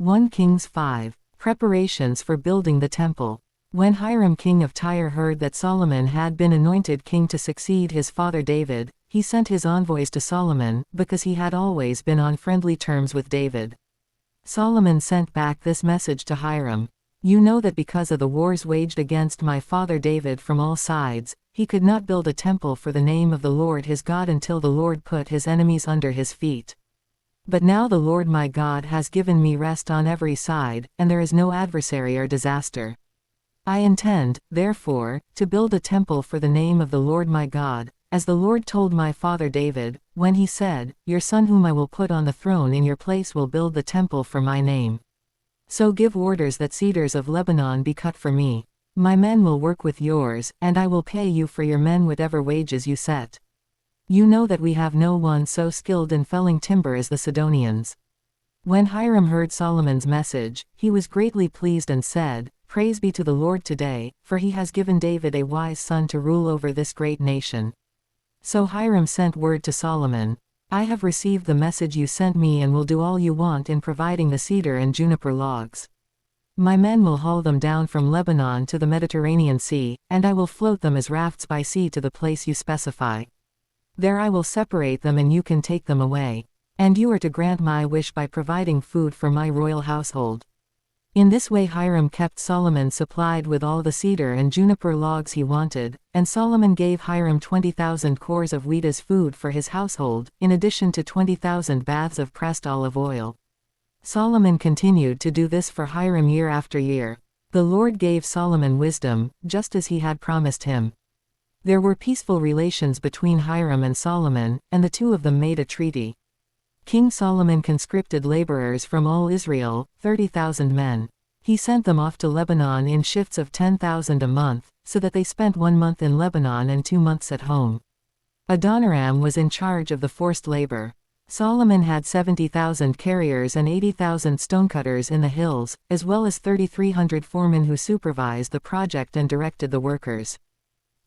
1 Kings 5. Preparations for building the temple. When Hiram king of Tyre heard that Solomon had been anointed king to succeed his father David, he sent his envoys to Solomon, because he had always been on friendly terms with David. Solomon sent back this message to Hiram. You know that because of the wars waged against my father David from all sides, he could not build a temple for the name of the Lord his God until the Lord put his enemies under his feet. But now the Lord my God has given me rest on every side, and there is no adversary or disaster. I intend, therefore, to build a temple for the name of the Lord my God, as the Lord told my father David, when he said, Your son whom I will put on the throne in your place will build the temple for my name. So give orders that cedars of Lebanon be cut for me. My men will work with yours, and I will pay you for your men whatever wages you set. You know that we have no one so skilled in felling timber as the Sidonians. When Hiram heard Solomon's message, he was greatly pleased and said, Praise be to the Lord today, for he has given David a wise son to rule over this great nation. So Hiram sent word to Solomon, I have received the message you sent me and will do all you want in providing the cedar and juniper logs. My men will haul them down from Lebanon to the Mediterranean Sea, and I will float them as rafts by sea to the place you specify. There I will separate them and you can take them away. And you are to grant my wish by providing food for my royal household. In this way Hiram kept Solomon supplied with all the cedar and juniper logs he wanted, and Solomon gave Hiram 20,000 cores of wheat as food for his household, in addition to 20,000 baths of pressed olive oil. Solomon continued to do this for Hiram year after year. The Lord gave Solomon wisdom, just as he had promised him. There were peaceful relations between Hiram and Solomon, and the two of them made a treaty. King Solomon conscripted laborers from all Israel, 30,000 men. He sent them off to Lebanon in shifts of 10,000 a month, so that they spent 1 month in Lebanon and 2 months at home. Adoniram was in charge of the forced labor. Solomon had 70,000 carriers and 80,000 stonecutters in the hills, as well as 3,300 foremen who supervised the project and directed the workers.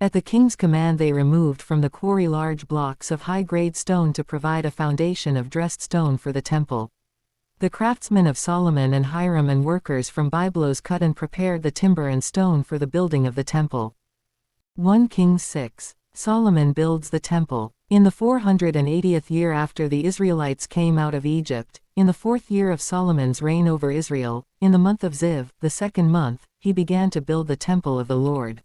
At the king's command they removed from the quarry large blocks of high-grade stone to provide a foundation of dressed stone for the temple. The craftsmen of Solomon and Hiram and workers from Byblos cut and prepared the timber and stone for the building of the temple. 1 Kings 6. Solomon builds the temple. In the 480th year after the Israelites came out of Egypt, in the 4th year of Solomon's reign over Israel, in the month of Ziv, the 2nd month, he began to build the temple of the Lord.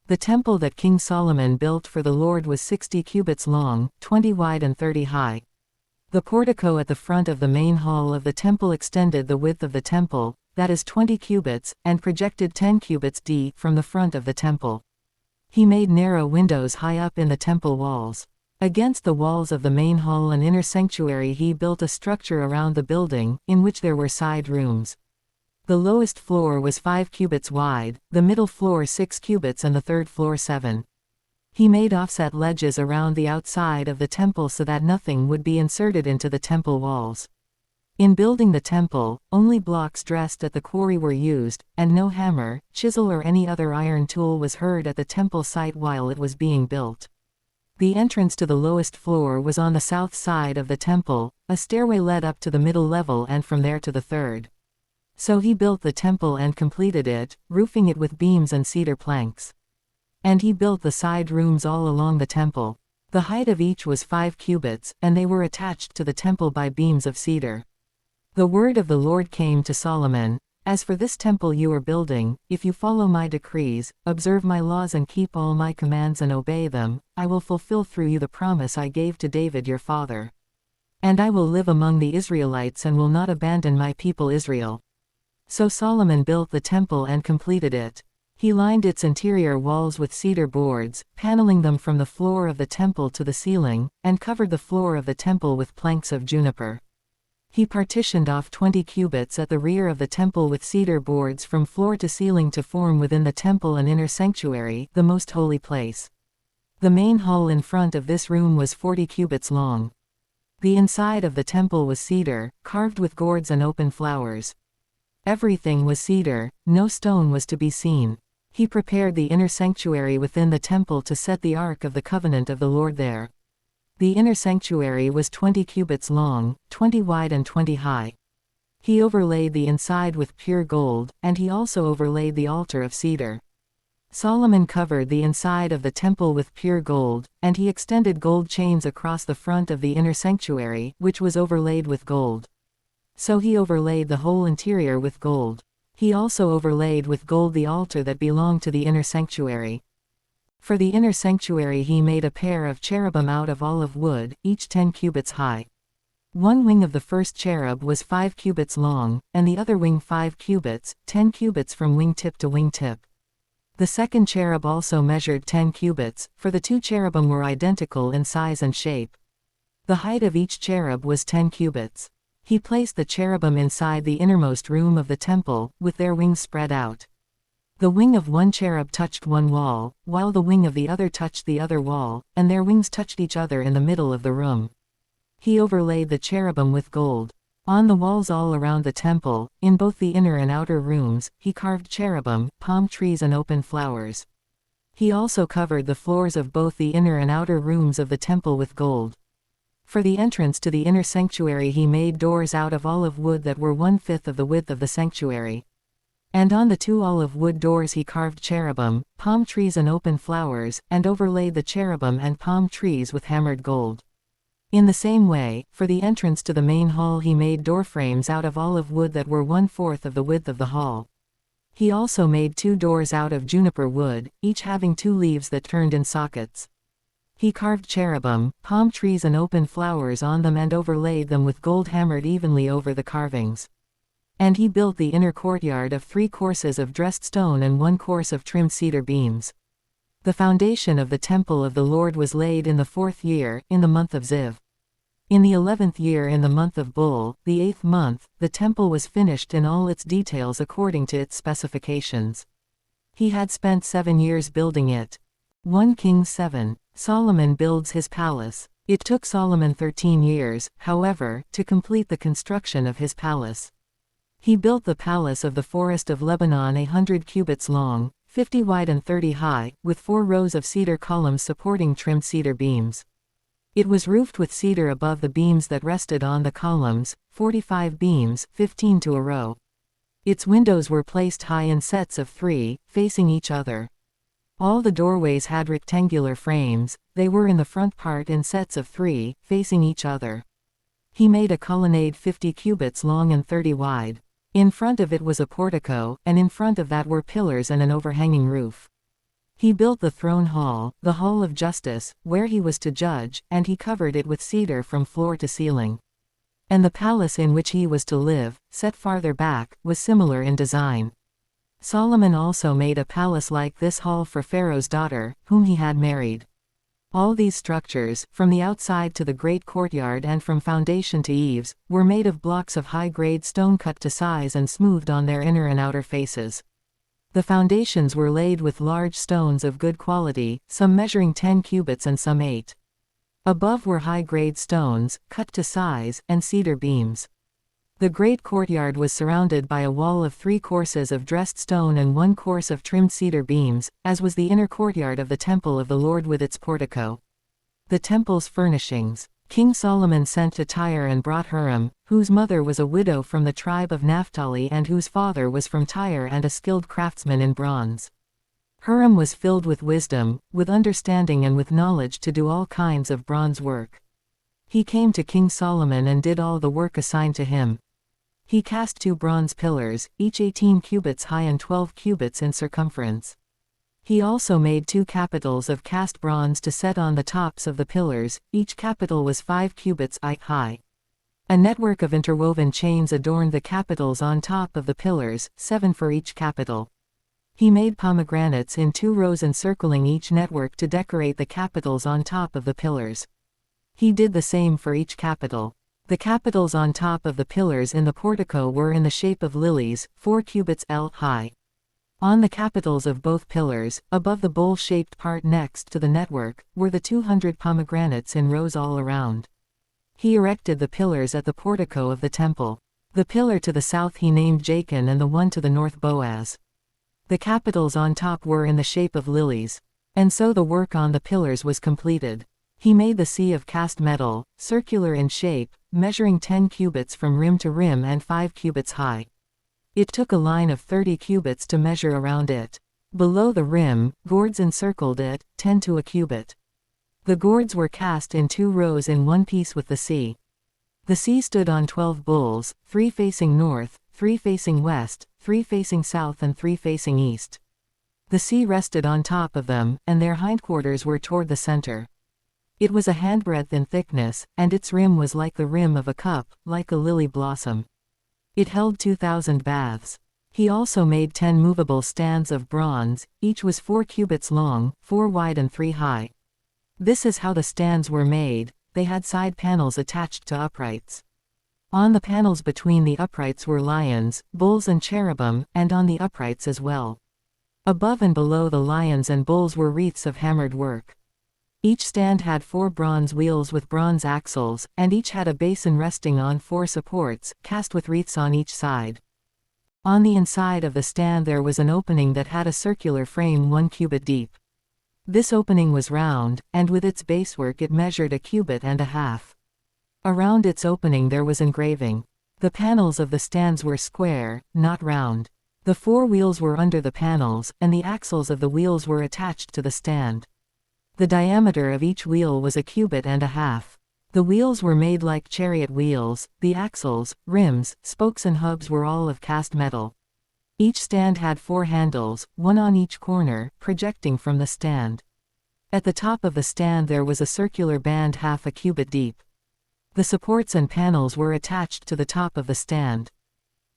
The temple that King Solomon built for the Lord was 60 cubits long, 20 wide and 30 high. The portico at the front of the main hall of the temple extended the width of the temple, that is 20 cubits, and projected 10 cubits deep from the front of the temple. He made narrow windows high up in the temple walls. Against the walls of the main hall and inner sanctuary he built a structure around the building, in which there were side rooms. The lowest floor was 5 cubits wide, the middle floor 6 cubits and the third floor 7. He made offset ledges around the outside of the temple so that nothing would be inserted into the temple walls. In building the temple, only blocks dressed at the quarry were used, and no hammer, chisel or any other iron tool was heard at the temple site while it was being built. The entrance to the lowest floor was on the south side of the temple, a stairway led up to the middle level and from there to the third. So he built the temple and completed it, roofing it with beams and cedar planks. And he built the side rooms all along the temple. The height of each was 5 cubits, and they were attached to the temple by beams of cedar. The word of the Lord came to Solomon, As for this temple you are building, if you follow my decrees, observe my laws and keep all my commands and obey them, I will fulfill through you the promise I gave to David your father. And I will live among the Israelites and will not abandon my people Israel. So Solomon built the temple and completed it. He lined its interior walls with cedar boards, paneling them from the floor of the temple to the ceiling, and covered the floor of the temple with planks of juniper. He partitioned off 20 cubits at the rear of the temple with cedar boards from floor to ceiling to form within the temple an inner sanctuary, the most holy place. The main hall in front of this room was 40 cubits long. The inside of the temple was cedar, carved with gourds and open flowers. Everything was cedar, no stone was to be seen. He prepared the inner sanctuary within the temple to set the Ark of the Covenant of the Lord there. The inner sanctuary was 20 cubits long, 20 wide and 20 high. He overlaid the inside with pure gold, and he also overlaid the altar of cedar. Solomon covered the inside of the temple with pure gold, and he extended gold chains across the front of the inner sanctuary, which was overlaid with gold. So he overlaid the whole interior with gold. He also overlaid with gold the altar that belonged to the inner sanctuary. For the inner sanctuary he made a pair of cherubim out of olive wood, each 10 cubits high. One wing of the first cherub was 5 cubits long, and the other wing 5 cubits, 10 cubits from wing tip to wing tip. The second cherub also measured 10 cubits, for the 2 cherubim were identical in size and shape. The height of each cherub was 10 cubits. He placed the cherubim inside the innermost room of the temple, with their wings spread out. The wing of one cherub touched one wall, while the wing of the other touched the other wall, and their wings touched each other in the middle of the room. He overlaid the cherubim with gold. On the walls all around the temple, in both the inner and outer rooms, he carved cherubim, palm trees and open flowers. He also covered the floors of both the inner and outer rooms of the temple with gold. For the entrance to the inner sanctuary he made doors out of olive wood that were 1/5 of the width of the sanctuary. And on the 2 olive wood doors he carved cherubim, palm trees and open flowers, and overlaid the cherubim and palm trees with hammered gold. In the same way, for the entrance to the main hall he made doorframes out of olive wood that were 1/4 of the width of the hall. He also made 2 doors out of juniper wood, each having 2 leaves that turned in sockets. He carved cherubim, palm trees and open flowers on them and overlaid them with gold hammered evenly over the carvings. And he built the inner courtyard of 3 courses of dressed stone and 1 course of trimmed cedar beams. The foundation of the temple of the Lord was laid in the 4th year, in the month of Ziv. In the 11th year in the month of Bul, the 8th month, the temple was finished in all its details according to its specifications. He had spent 7 years building it. 1 Kings 7. Solomon builds his palace. It took Solomon 13 years, however, to complete the construction of his palace. He built the palace of the forest of Lebanon 100 cubits long, 50 wide and 30 high, with 4 rows of cedar columns supporting trimmed cedar beams. It was roofed with cedar above the beams that rested on the columns, 45 beams, 15 to a row. Its windows were placed high in sets of 3, facing each other. All the doorways had rectangular frames, they were in the front part in sets of 3, facing each other. He made a colonnade 50 cubits long and 30 wide. In front of it was a portico, and in front of that were pillars and an overhanging roof. He built the throne hall, the hall of justice, where he was to judge, and he covered it with cedar from floor to ceiling. And the palace in which he was to live, set farther back, was similar in design. Solomon also made a palace like this hall for Pharaoh's daughter, whom he had married. All these structures, from the outside to the great courtyard and from foundation to eaves, were made of blocks of high-grade stone cut to size and smoothed on their inner and outer faces. The foundations were laid with large stones of good quality, some measuring 10 cubits and some 8. Above were high-grade stones, cut to size, and cedar beams. The great courtyard was surrounded by a wall of 3 courses of dressed stone and 1 course of trimmed cedar beams, as was the inner courtyard of the temple of the Lord with its portico. The temple's furnishings. King Solomon sent to Tyre and brought Hiram, whose mother was a widow from the tribe of Naphtali and whose father was from Tyre and a skilled craftsman in bronze. Hiram was filled with wisdom, with understanding and with knowledge to do all kinds of bronze work. He came to King Solomon and did all the work assigned to him. He cast 2 bronze pillars, each 18 cubits high and 12 cubits in circumference. He also made 2 capitals of cast bronze to set on the tops of the pillars, each capital was 5 cubits high. A network of interwoven chains adorned the capitals on top of the pillars, 7 for each capital. He made pomegranates in 2 rows encircling each network to decorate the capitals on top of the pillars. He did the same for each capital. The capitals on top of the pillars in the portico were in the shape of lilies, 4 cubits high. On the capitals of both pillars, above the bowl-shaped part next to the network, were the 200 pomegranates in rows all around. He erected the pillars at the portico of the temple. The pillar to the south he named Jachin and the one to the north Boaz. The capitals on top were in the shape of lilies. And so the work on the pillars was completed. He made the sea of cast metal, circular in shape, measuring 10 cubits from rim to rim and 5 cubits high. It took a line of 30 cubits to measure around it. Below the rim, gourds encircled it, 10 to a cubit. The gourds were cast in 2 rows in one piece with the sea. The sea stood on 12 bulls, 3 facing north, 3 facing west, 3 facing south and 3 facing east. The sea rested on top of them, and their hindquarters were toward the center. It was a handbreadth in thickness, and its rim was like the rim of a cup, like a lily blossom. It held 2,000 baths. He also made 10 movable stands of bronze, each was 4 cubits long, 4 wide and 3 high. This is how the stands were made. They had side panels attached to uprights. On the panels between the uprights were lions, bulls and cherubim, and on the uprights as well. Above and below the lions and bulls were wreaths of hammered work. Each stand had 4 bronze wheels with bronze axles, and each had a basin resting on 4 supports, cast with wreaths on each side. On the inside of the stand there was an opening that had a circular frame 1 cubit deep. This opening was round, and with its basework it measured 1.5 cubits. Around its opening there was engraving. The panels of the stands were square, not round. The 4 wheels were under the panels, and the axles of the wheels were attached to the stand. The diameter of each wheel was 1.5 cubits. The wheels were made like chariot wheels, the axles, rims, spokes and hubs were all of cast metal. Each stand had 4 handles, one on each corner, projecting from the stand. At the top of the stand there was a circular band 1/2 cubit deep. The supports and panels were attached to the top of the stand.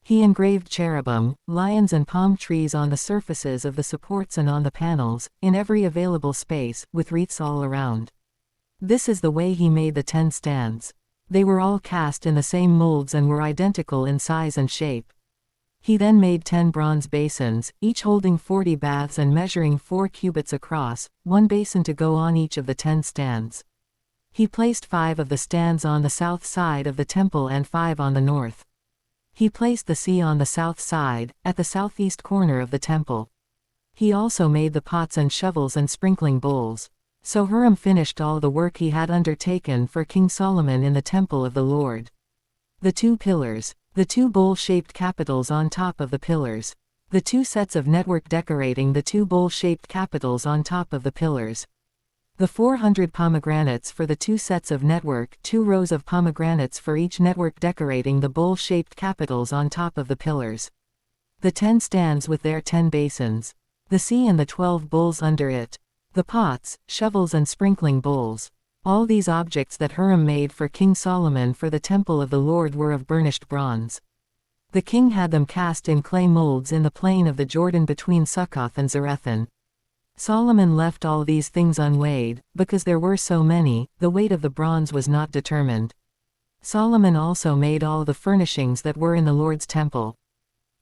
He engraved cherubim, lions and palm trees on the surfaces of the supports and on the panels, in every available space, with wreaths all around. This is the way he made the 10 stands. They were all cast in the same molds and were identical in size and shape. He then made 10 bronze basins, each holding 40 baths and measuring 4 cubits across, 1 basin to go on each of the 10 stands. He placed 5 of the stands on the south side of the temple and 5 on the north. He placed the sea on the south side, at the southeast corner of the temple. He also made the pots and shovels and sprinkling bowls. So Hiram finished all the work he had undertaken for King Solomon in the temple of the Lord. The 2 pillars. The 2 bowl-shaped capitals on top of the pillars. The 2 sets of network decorating the 2 bowl-shaped capitals on top of the pillars. The 400 pomegranates for the 2 sets of network, 2 rows of pomegranates for each network decorating the bowl-shaped capitals on top of the pillars. The 10 stands with their 10 basins. The sea and the 12 bowls under it. The pots, shovels and sprinkling bowls. All these objects that Hiram made for King Solomon for the temple of the Lord were of burnished bronze. The king had them cast in clay molds in the plain of the Jordan between Succoth and Zarethan. Solomon left all these things unweighed, because there were so many, the weight of the bronze was not determined. Solomon also made all the furnishings that were in the Lord's temple.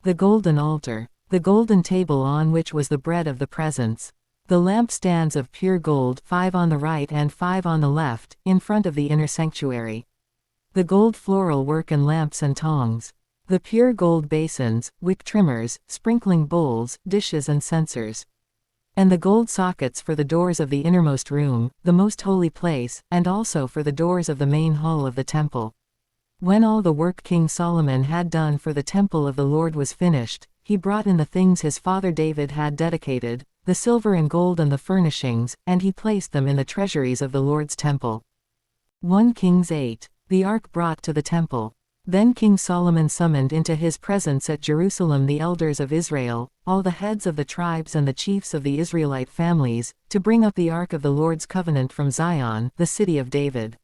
The golden altar, the golden table on which was the bread of the presence. The lampstands of pure gold, 5 on the right and 5 on the left, in front of the inner sanctuary. The gold floral work and lamps and tongs. The pure gold basins, wick trimmers, sprinkling bowls, dishes and censers. And the gold sockets for the doors of the innermost room, the most holy place, and also for the doors of the main hall of the temple. When all the work King Solomon had done for the temple of the Lord was finished, he brought in the things his father David had dedicated, the silver and gold and the furnishings, and he placed them in the treasuries of the Lord's temple. 1 Kings 8. The ark brought to the temple. Then King Solomon summoned into his presence at Jerusalem the elders of Israel, all the heads of the tribes and the chiefs of the Israelite families, to bring up the ark of the Lord's covenant from Zion, the city of David.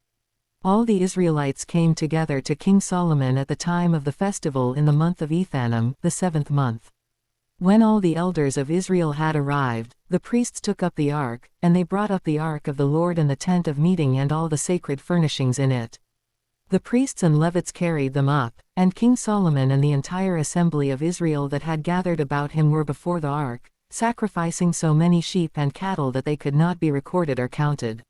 All the Israelites came together to King Solomon at the time of the festival in the month of Ethanim, the 7th month. When all the elders of Israel had arrived, the priests took up the ark, and they brought up the ark of the Lord and the tent of meeting and all the sacred furnishings in it. The priests and Levites carried them up, and King Solomon and the entire assembly of Israel that had gathered about him were before the ark, sacrificing so many sheep and cattle that they could not be recorded or counted.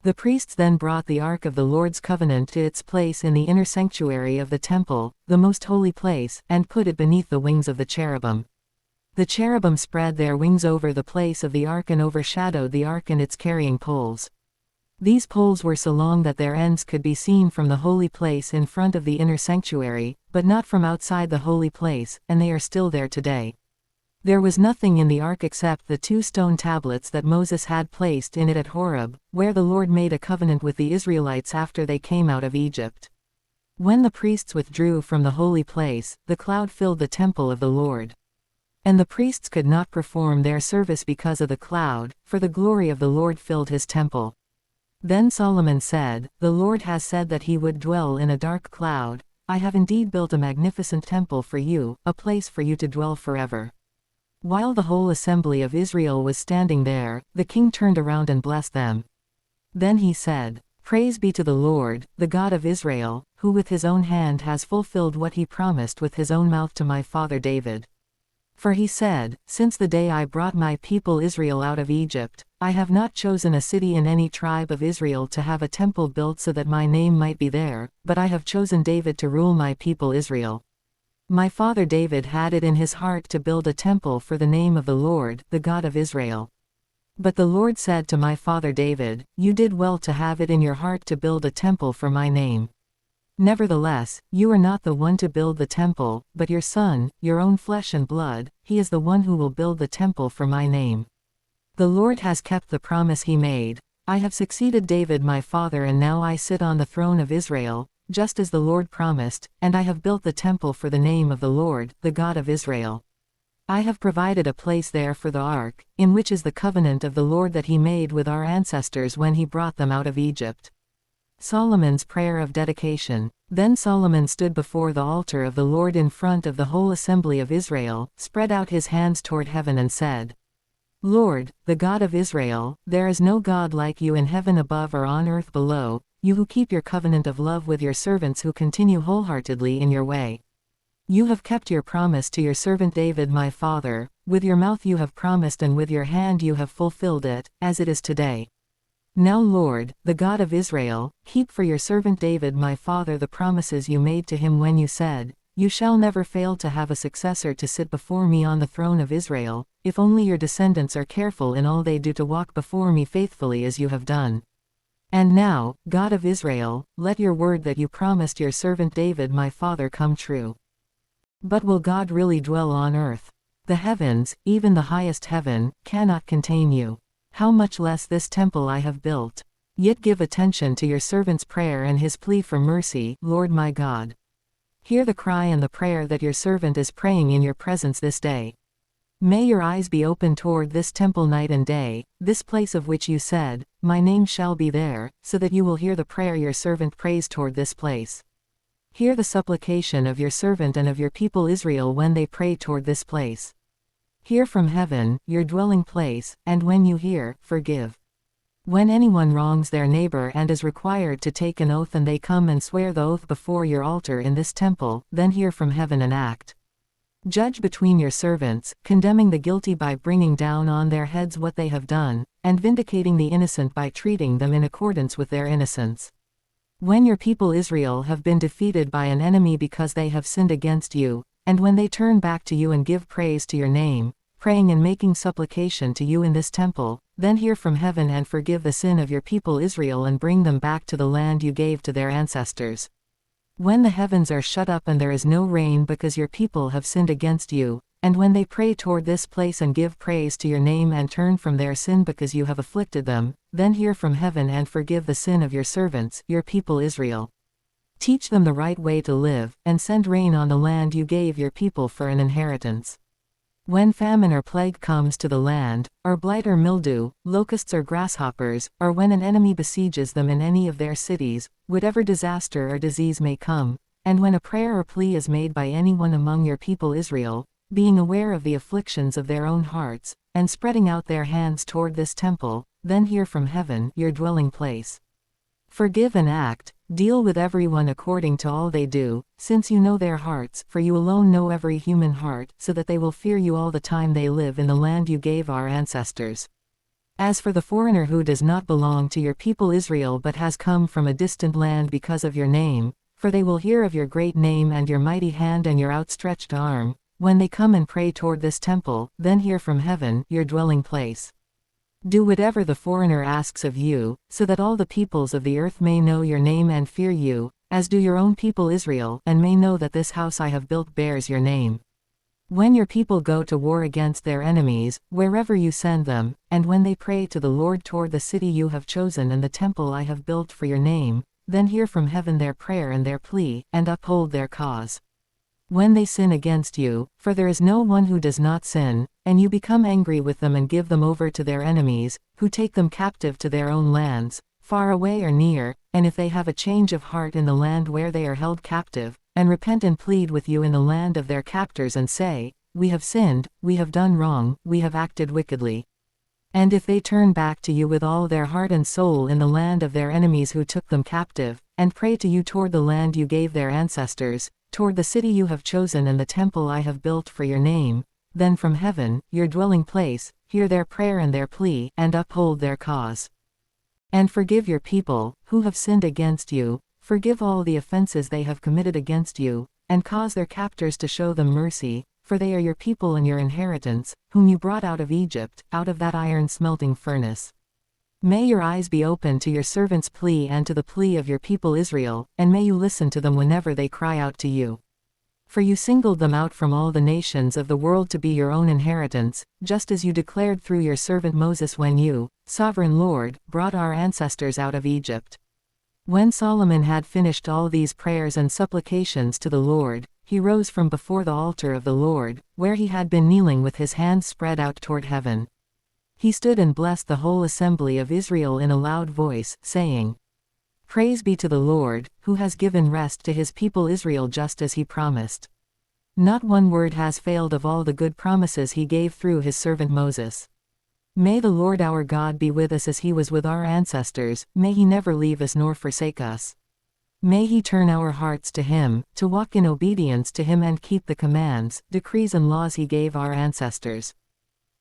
The priests then brought the ark of the Lord's covenant to its place in the inner sanctuary of the temple, the most holy place, and put it beneath the wings of the cherubim. The cherubim spread their wings over the place of the ark and overshadowed the ark and its carrying poles. These poles were so long that their ends could be seen from the holy place in front of the inner sanctuary, but not from outside the holy place, and they are still there today. There was nothing in the ark except the 2 stone tablets that Moses had placed in it at Horeb, where the Lord made a covenant with the Israelites after they came out of Egypt. When the priests withdrew from the holy place, the cloud filled the temple of the Lord. And the priests could not perform their service because of the cloud, for the glory of the Lord filled his temple. Then Solomon said, "The Lord has said that he would dwell in a dark cloud. I have indeed built a magnificent temple for you, a place for you to dwell forever." While the whole assembly of Israel was standing there, the king turned around and blessed them. Then he said, "Praise be to the Lord, the God of Israel, who with his own hand has fulfilled what he promised with his own mouth to my father David. For he said, Since the day I brought my people Israel out of Egypt, I have not chosen a city in any tribe of Israel to have a temple built so that my name might be there, but I have chosen David to rule my people Israel. My father David had it in his heart to build a temple for the name of the Lord, the God of Israel. But the Lord said to my father David, You did well to have it in your heart to build a temple for my name. Nevertheless, you are not the one to build the temple, but your son, your own flesh and blood, he is the one who will build the temple for my name. The Lord has kept the promise he made. I have succeeded David my father, and now I sit on the throne of Israel, just as the Lord promised, and I have built the temple for the name of the Lord, the God of Israel. I have provided a place there for the ark, in which is the covenant of the Lord that he made with our ancestors when he brought them out of Egypt. Solomon's prayer of dedication. Then Solomon stood before the altar of the Lord in front of the whole assembly of Israel, spread out his hands toward heaven and said, Lord, the God of Israel, there is no God like you in heaven above or on earth below, you who keep your covenant of love with your servants who continue wholeheartedly in your way. You have kept your promise to your servant David my father, with your mouth you have promised and with your hand you have fulfilled it, as it is today. Now Lord, the God of Israel, keep for your servant David my father the promises you made to him when you said, You shall never fail to have a successor to sit before me on the throne of Israel, if only your descendants are careful in all they do to walk before me faithfully as you have done. And now, God of Israel, let your word that you promised your servant David my father come true. But will God really dwell on earth? The heavens, even the highest heaven, cannot contain you. How much less this temple I have built? Yet give attention to your servant's prayer and his plea for mercy, Lord my God. Hear the cry and the prayer that your servant is praying in your presence this day. May your eyes be open toward this temple night and day, this place of which you said, My name shall be there, so that you will hear the prayer your servant prays toward this place. Hear the supplication of your servant and of your people Israel when they pray toward this place. Hear from heaven, your dwelling place, and when you hear, forgive. When anyone wrongs their neighbor and is required to take an oath and they come and swear the oath before your altar in this temple, then hear from heaven and act. Judge between your servants, condemning the guilty by bringing down on their heads what they have done, and vindicating the innocent by treating them in accordance with their innocence. When your people Israel have been defeated by an enemy because they have sinned against you, and when they turn back to you and give praise to your name, praying and making supplication to you in this temple, then hear from heaven and forgive the sin of your people Israel and bring them back to the land you gave to their ancestors. When the heavens are shut up and there is no rain because your people have sinned against you, and when they pray toward this place and give praise to your name and turn from their sin because you have afflicted them, then hear from heaven and forgive the sin of your servants, your people Israel. Teach them the right way to live, and send rain on the land you gave your people for an inheritance. When famine or plague comes to the land, or blight or mildew, locusts or grasshoppers, or when an enemy besieges them in any of their cities, whatever disaster or disease may come, and when a prayer or plea is made by anyone among your people Israel, being aware of the afflictions of their own hearts, and spreading out their hands toward this temple, then hear from heaven, your dwelling place. Forgive and act, deal with everyone according to all they do, since you know their hearts, for you alone know every human heart, so that they will fear you all the time they live in the land you gave our ancestors. As for the foreigner who does not belong to your people Israel but has come from a distant land because of your name, for they will hear of your great name and your mighty hand and your outstretched arm, when they come and pray toward this temple, then hear from heaven, your dwelling place. Do whatever the foreigner asks of you, so that all the peoples of the earth may know your name and fear you, as do your own people Israel, and may know that this house I have built bears your name. When your people go to war against their enemies, wherever you send them, and when they pray to the Lord toward the city you have chosen and the temple I have built for your name, then hear from heaven their prayer and their plea, and uphold their cause. When they sin against you, for there is no one who does not sin, and you become angry with them and give them over to their enemies, who take them captive to their own lands, far away or near, and if they have a change of heart in the land where they are held captive, and repent and plead with you in the land of their captors and say, We have sinned, we have done wrong, we have acted wickedly. And if they turn back to you with all their heart and soul in the land of their enemies who took them captive, and pray to you toward the land you gave their ancestors, toward the city you have chosen and the temple I have built for your name, then from heaven, your dwelling place, hear their prayer and their plea, and uphold their cause. And forgive your people, who have sinned against you, forgive all the offenses they have committed against you, and cause their captors to show them mercy, for they are your people and your inheritance, whom you brought out of Egypt, out of that iron-smelting furnace. May your eyes be open to your servant's plea and to the plea of your people Israel, and may you listen to them whenever they cry out to you. For you singled them out from all the nations of the world to be your own inheritance, just as you declared through your servant Moses when you, Sovereign Lord, brought our ancestors out of Egypt. When Solomon had finished all these prayers and supplications to the Lord, he rose from before the altar of the Lord, where he had been kneeling with his hands spread out toward heaven. He stood and blessed the whole assembly of Israel in a loud voice, saying, Praise be to the Lord, who has given rest to his people Israel just as he promised. Not one word has failed of all the good promises he gave through his servant Moses. May the Lord our God be with us as he was with our ancestors, may he never leave us nor forsake us. May he turn our hearts to him, to walk in obedience to him and keep the commands, decrees and laws he gave our ancestors.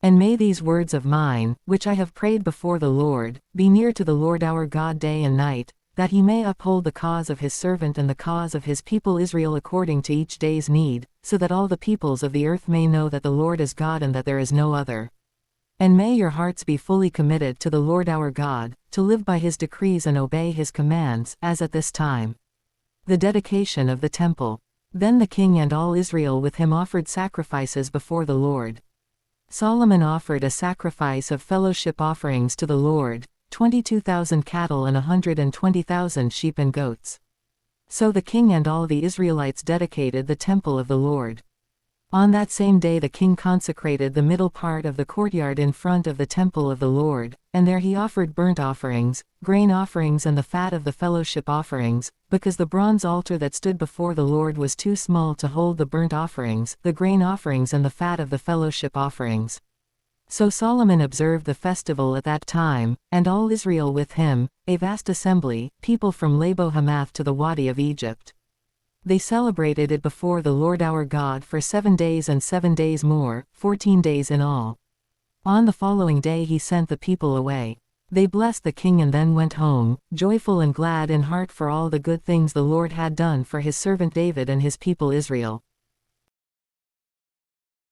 And may these words of mine, which I have prayed before the Lord, be near to the Lord our God day and night, that he may uphold the cause of his servant and the cause of his people Israel according to each day's need, so that all the peoples of the earth may know that the Lord is God and that there is no other. And may your hearts be fully committed to the Lord our God, to live by his decrees and obey his commands, as at this time. The dedication of the temple. Then the king and all Israel with him offered sacrifices before the Lord. Solomon offered a sacrifice of fellowship offerings to the Lord, 22,000 cattle and 120,000 sheep and goats. So the king and all the Israelites dedicated the temple of the Lord. On that same day the king consecrated the middle part of the courtyard in front of the temple of the Lord, and there he offered burnt offerings, grain offerings and the fat of the fellowship offerings, because the bronze altar that stood before the Lord was too small to hold the burnt offerings, the grain offerings and the fat of the fellowship offerings. So Solomon observed the festival at that time, and all Israel with him, a vast assembly, people from Labo-Hamath to the Wadi of Egypt. They celebrated it before the Lord our God for 7 days and 7 days more, 14 days in all. On the following day he sent the people away. They blessed the king and then went home, joyful and glad in heart for all the good things the Lord had done for his servant David and his people Israel.